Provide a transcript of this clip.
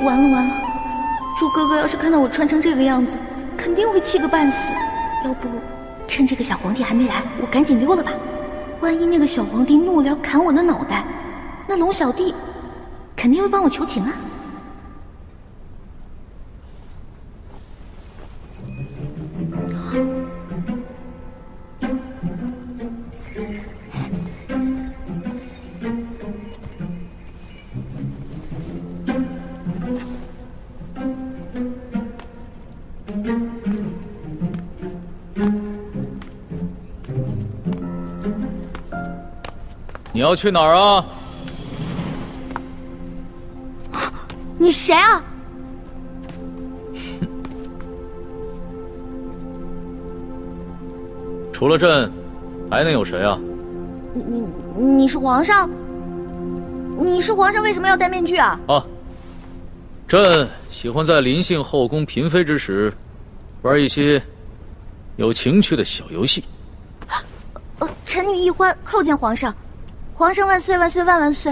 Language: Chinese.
完了完了，猪哥哥要是看到我穿成这个样子，肯定会气个半死。要不趁这个小皇帝还没来，我赶紧溜了吧。万一那个小皇帝怒了要砍我的脑袋，那龙小弟肯定会帮我求情啊。你要去哪儿啊？你谁啊？除了朕，还能有谁啊？你是皇上？你是皇上，为什么要戴面具啊？啊，朕喜欢在临幸后宫嫔妃之时，玩一些有情趣的小游戏。臣女奕欢叩见皇上，皇上万岁万岁万万岁！